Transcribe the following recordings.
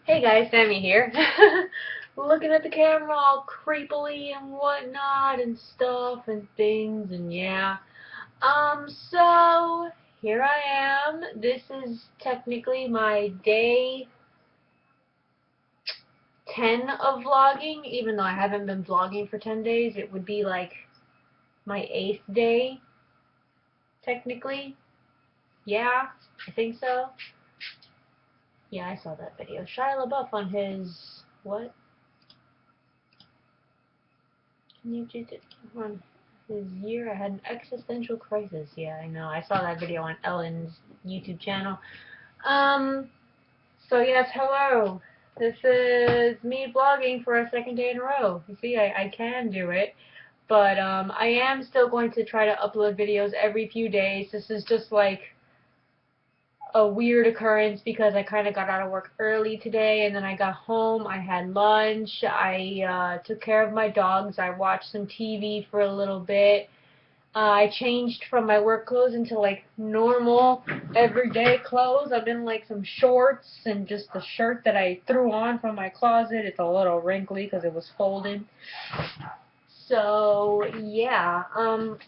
Hey guys, Sammy here. Looking at the camera all creepily and whatnot and stuff and things and yeah. So here I am. This is technically my day 10 of vlogging, even though I haven't been vlogging for 10 days. It would be like my 8th day, technically. Yeah, I think so. Yeah, I saw that video. Shia LaBeouf on his, what? On his year, I had an existential crisis. Yeah, I know. I saw that video on Ellen's YouTube channel. Um, so yes, hello. This is me vlogging for a second day in a row. You see, I can do it. But, I am still going to try to upload videos every few days. This is just like a weird occurrence because I kind of got out of work early today, and then I got home, I had lunch, I took care of my dogs, I watched some TV for a little bit. I changed from my work clothes into like normal everyday clothes. I'm in like some shorts and just the shirt that I threw on from my closet. It's a little wrinkly because it was folded. So yeah,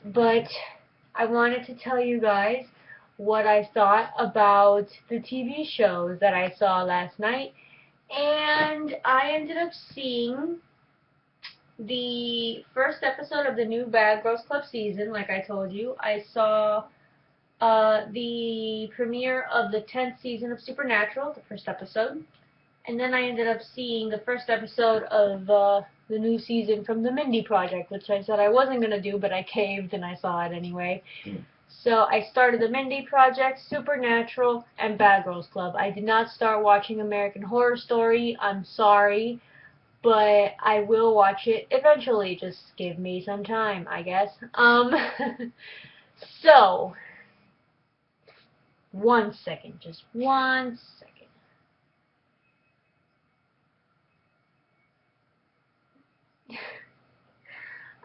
but I wanted to tell you guys what I thought about the TV shows that I saw last night, and I ended up seeing the first episode of the new Bad Girls Club season, like I told you. I saw the premiere of the 10th season of Supernatural, the first episode. And then I ended up seeing the first episode of the new season from the Mindy Project, which I said I wasn't going to do, but I caved and I saw it anyway. So I started the Mindy Project, Supernatural, and Bad Girls Club. I did not start watching American Horror Story. I'm sorry, but I will watch it eventually. Just give me some time, I guess. So, one second, just one second.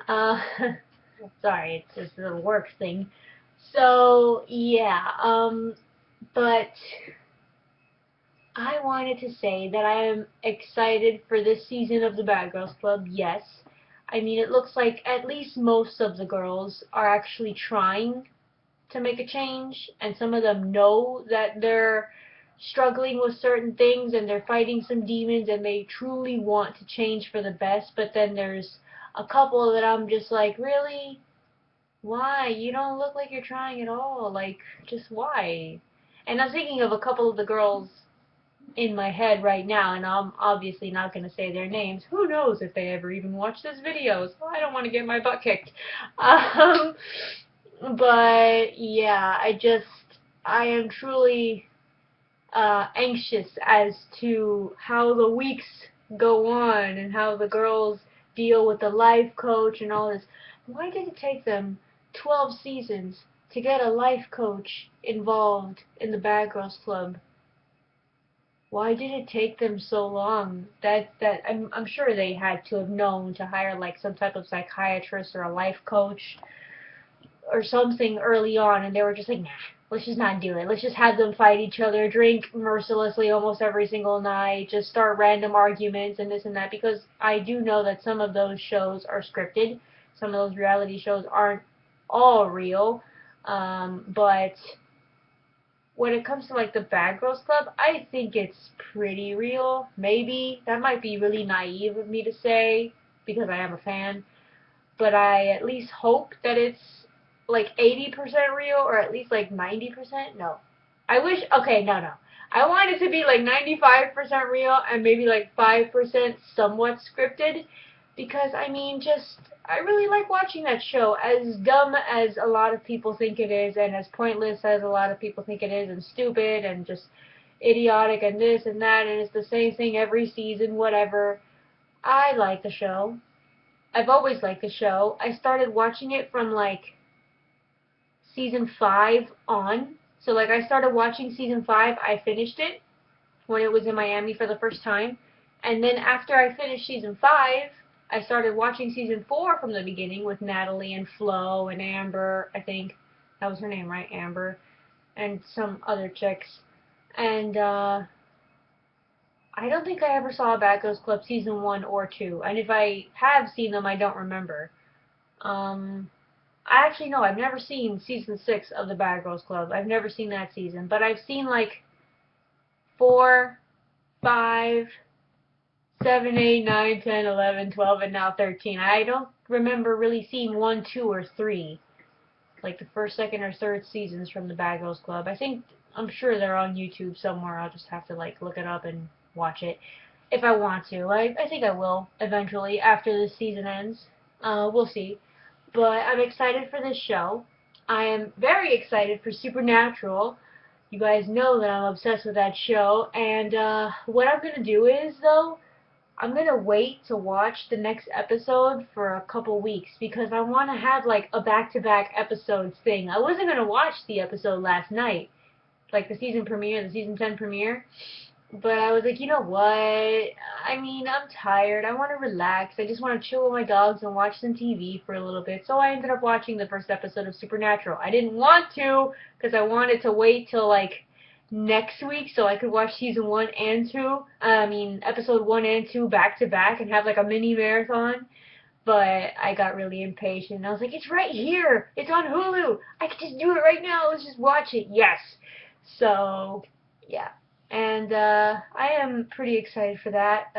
Uh, sorry, it's just a work thing. So, yeah, but I wanted to say that I am excited for this season of the Bad Girls Club, yes. I mean, it looks like at least most of the girls are actually trying to make a change, and some of them know that they're struggling with certain things and they're fighting some demons and they truly want to change for the best, but then there's a couple that I'm just like, really? Why? You don't look like you're trying at all. Like, just why? And I'm thinking of a couple of the girls in my head right now, and I'm obviously not going to say their names. Who knows if they ever even watch this video, so I don't want to get my butt kicked. Um, but, yeah, I am truly anxious as to how the weeks go on and how the girls deal with the life coach and all this. Why did it take them 12 seasons to get a life coach involved in the Bad Girls Club? Why did it take them so long? I'm sure they had to have known to hire like some type of psychiatrist or a life coach or something early on, and they were just like, nah, let's just not do it. Let's just have them fight each other, drink mercilessly almost every single night, just start random arguments and this and that, because I do know that some of those shows are scripted. Some of those reality shows aren't all real, but when it comes to like the Bad Girls Club, I think it's pretty real. Maybe that might be really naive of me to say because I am a fan, but I at least hope that it's like 80% real or at least like 90%. No. I wish, okay, no. I want it to be like 95% real and maybe like 5% somewhat scripted because I mean, just, I really like watching that show. As dumb as a lot of people think it is and as pointless as a lot of people think it is and stupid and just idiotic and this and that and it's the same thing every season, whatever. I like the show. I've always liked the show. I started watching it from like season 5 on. So like I started watching season 5, I finished it when it was in Miami for the first time. And then after I finished season 5, I started watching season 4 from the beginning with Natalie and Flo and Amber, I think. That was her name, right? Amber. And some other chicks. And I don't think I ever saw Bad Girls Club season 1 or 2, and if I have seen them, I don't remember. I actually know I've never seen season 6 of the Bad Girls Club. I've never seen that season, but I've seen like 4, 5, 7, 8, 9, 10, 11, 12, and now 13. I don't remember really seeing 1, 2, or 3, like the first, second, or third seasons from the Bad Girls Club. I'm sure they're on YouTube somewhere. I'll just have to like look it up and watch it if I want to. I think I will eventually after this season ends. We'll see. But I'm excited for this show. I am very excited for Supernatural. You guys know that I'm obsessed with that show. And what I'm going to do is, though, I'm going to wait to watch the next episode for a couple weeks because I want to have like a back-to-back episodes thing. I wasn't going to watch the episode last night, like the season premiere, the season 10 premiere. But I was like, you know what? I mean, I'm tired. I want to relax. I just want to chill with my dogs and watch some TV for a little bit. So I ended up watching the first episode of Supernatural. I didn't want to because I wanted to wait till like next week so I could watch season 1 and 2. Episode 1 and 2 back to back and have like a mini marathon. But I got really impatient. I was like, it's right here. It's on Hulu. I can just do it right now. Let's just watch it. Yes. So, yeah. And I am pretty excited for that.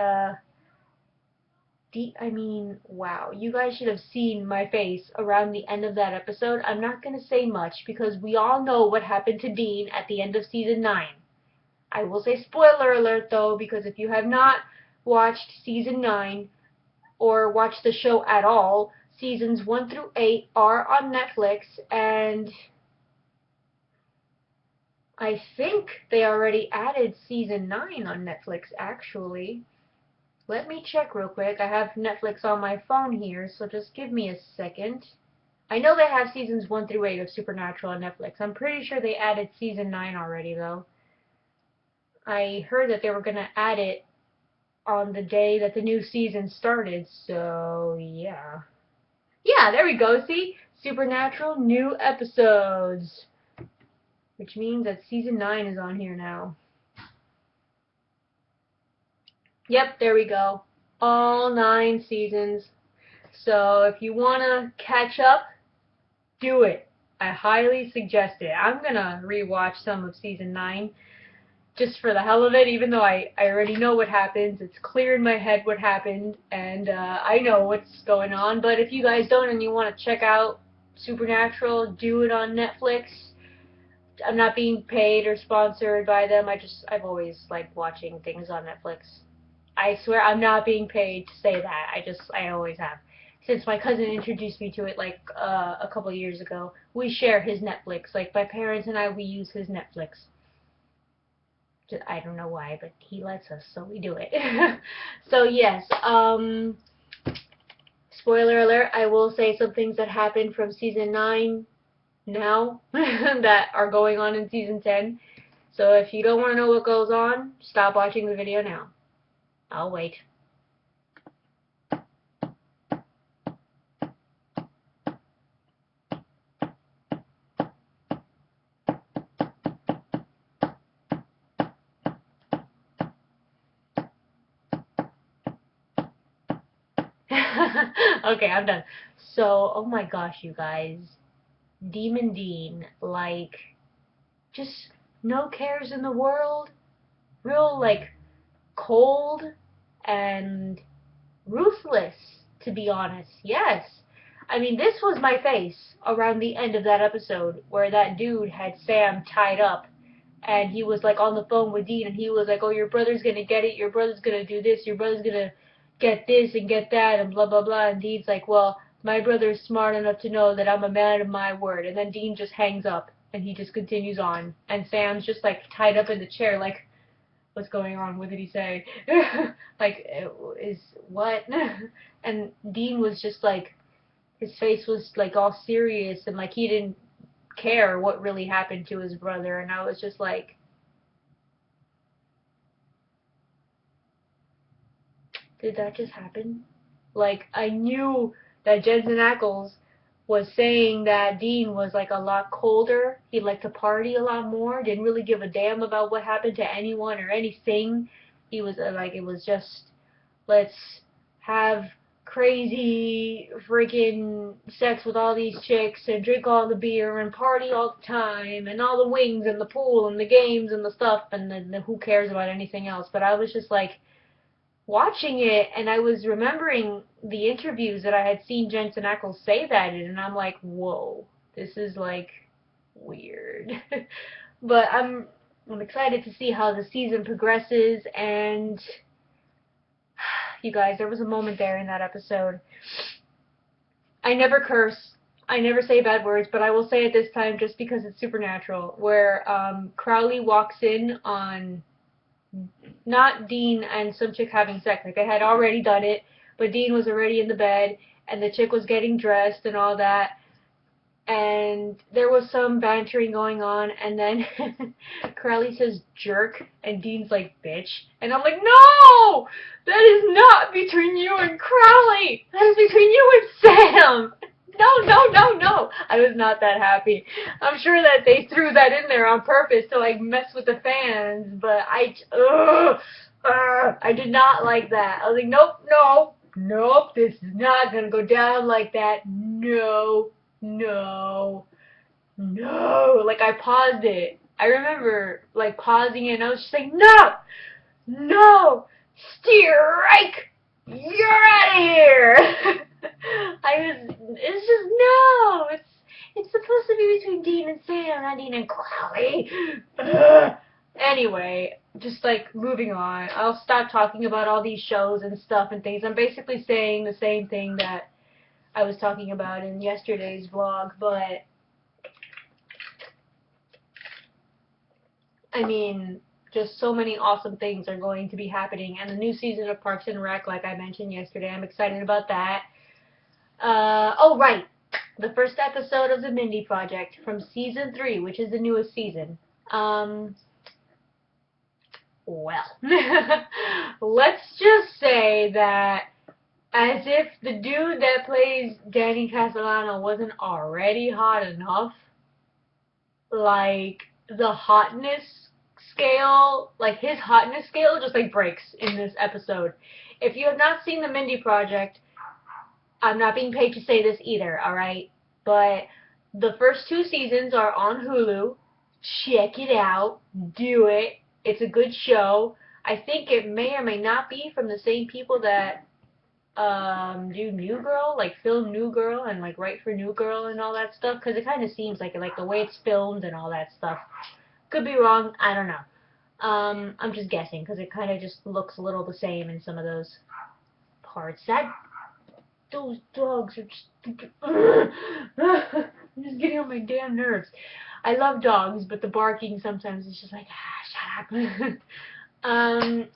Wow. You guys should have seen my face around the end of that episode. I'm not going to say much because we all know what happened to Dean at the end of season 9. I will say spoiler alert though, because if you have not watched season 9 or watched the show at all, seasons 1 through 8 are on Netflix, and I think they already added season 9 on Netflix, actually. Let me check real quick. I have Netflix on my phone here, so just give me a second. I know they have seasons 1 through 8 of Supernatural on Netflix. I'm pretty sure they added season 9 already, though. I heard that they were going to add it on the day that the new season started, so yeah. Yeah, there we go, see? Supernatural new episodes. Which means that season 9 is on here now. Yep, there we go. All 9 seasons. So if you want to catch up, do it. I highly suggest it. I'm going to rewatch some of season 9 just for the hell of it, even though I already know what happens. It's clear in my head what happened, and I know what's going on. But if you guys don't and you want to check out Supernatural, do it on Netflix. I'm not being paid or sponsored by them. I've always liked watching things on Netflix. I swear I'm not being paid to say that. I always have. Since my cousin introduced me to it like a couple of years ago. We share his Netflix. Like my parents and I, we use his Netflix. I don't know why, but he lets us, so we do it. So yes, spoiler alert, I will say some things that happened from season 9 now that are going on in season 10. So if you don't want to know what goes on, stop watching the video now. I'll wait. Okay, I'm done. So, oh my gosh, you guys. Demon Dean, like, just no cares in the world. Real, like, cold and ruthless, to be honest. Yes. I mean, this was my face around the end of that episode where that dude had Sam tied up and he was like on the phone with Dean and he was like, oh, your brother's gonna get it, your brother's gonna do this, your brother's gonna get this and get that and blah blah blah, and Dean's like, well, my brother's smart enough to know that I'm a man of my word, and then Dean just hangs up and he just continues on and Sam's just like tied up in the chair like, what's going on, what did he say? Like, is what? And Dean was just like, his face was like all serious and like he didn't care what really happened to his brother, and I was just like, did that just happen? Like, I knew that Jensen Ackles was saying that Dean was like a lot colder, he liked to party a lot more, didn't really give a damn about what happened to anyone or anything, He was like, it was just, let's have crazy freaking sex with all these chicks and drink all the beer and party all the time and all the wings and the pool and the games and the stuff and the who cares about anything else. But I was just like watching it, and I was remembering the interviews that I had seen Jensen Ackles say that in, and I'm like, whoa, this is like weird. But I'm excited to see how the season progresses. And you guys, there was a moment there in that episode. I never curse. I never say bad words, but I will say it this time just because it's supernatural, where Crowley walks in on not Dean and some chick having sex. Like, they had already done it, but Dean was already in the bed, and the chick was getting dressed and all that. And there was some bantering going on, and then Crowley says jerk, and Dean's like, bitch. And I'm like, no! That is not between you and Crowley! That is between you and Sam! No, no, no, no! I was not that happy. I'm sure that they threw that in there on purpose to, like, mess with the fans, but I did not like that. I was like, nope, no, nope, this is not gonna go down like that. No. No. No. Like, I paused it. I remember, like, pausing it, and I was just like, no! No! Strike! You're out of here! It's just, no! It's supposed to be between Dean and Sam, not Dean and Crowley. Anyway, just, like, moving on. I'll stop talking about all these shows and stuff and things. I'm basically saying the same thing that I was talking about in yesterday's vlog, but I mean, just so many awesome things are going to be happening, and the new season of Parks and Rec, like I mentioned yesterday, I'm excited about that. Oh, right, the first episode of the Mindy Project from season 3, which is the newest season. Well, let's just say that as if the dude that plays Danny Castellano wasn't already hot enough, like, the hotness scale, like, his hotness scale just, like, breaks in this episode. If you have not seen the Mindy Project, I'm not being paid to say this either, alright? But the first 2 seasons are on Hulu. Check it out. Do it. It's a good show. I think it may or may not be from the same people that do New Girl, like film New Girl and like write for New Girl and all that stuff, because it kind of seems like it, like the way it's filmed and all that stuff. Could be wrong, I don't know. I'm just guessing, because it kind of just looks a little the same in some of those parts. Those dogs are just, just getting on my damn nerves. I love dogs, but the barking sometimes is just like, shut up.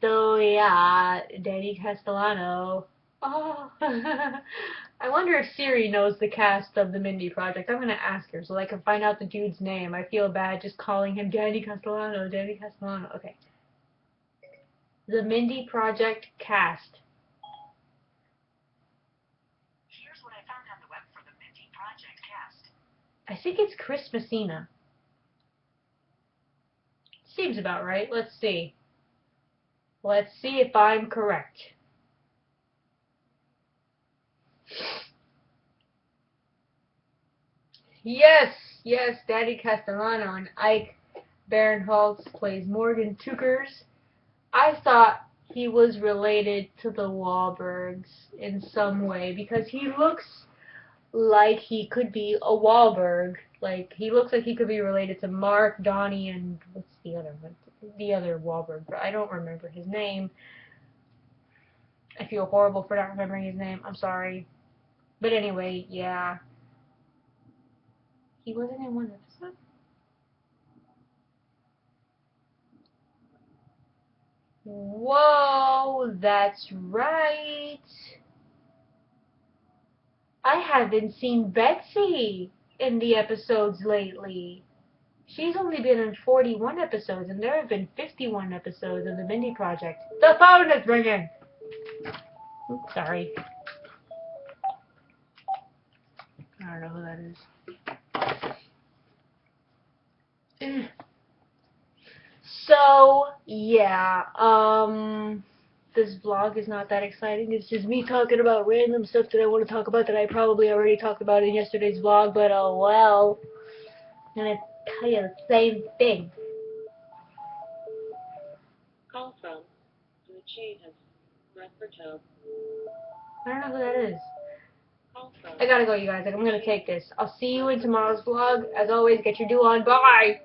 So yeah, Danny Castellano. Oh. I wonder if Siri knows the cast of the Mindy Project. I'm gonna ask her so I can find out the dude's name. I feel bad just calling him Danny Castellano. Danny Castellano. Okay. The Mindy Project cast. Here's what I found on the web for the Mindy Project cast. I think it's Chris Messina. Seems about right. Let's see. Let's see if I'm correct. Yes, yes, Daddy Castellano and Ike Barinholtz plays Morgan Tukers. I thought he was related to the Wahlbergs in some way because he looks like he could be a Wahlberg. Like, he looks like he could be related to Mark, Donnie, and what's the other one? The other Wahlberg, but I don't remember his name. I feel horrible for not remembering his name. I'm sorry. But anyway, yeah. He wasn't in one episode? Whoa, that's right. I haven't seen Betsy in the episodes lately. She's only been in 41 episodes, and there have been 51 episodes of the Mindy Project. The phone is ringing! Oops, sorry. I don't know who that is. So, yeah, this vlog is not that exciting. It's just me talking about random stuff that I want to talk about that I probably already talked about in yesterday's vlog, but oh well. I'm gonna tell you the same thing. Call from the chain has left for tone. I don't know who that is. Call from. I gotta go, you guys. Like, I'm gonna take this. I'll see you in tomorrow's vlog. As always, get your do on. Bye!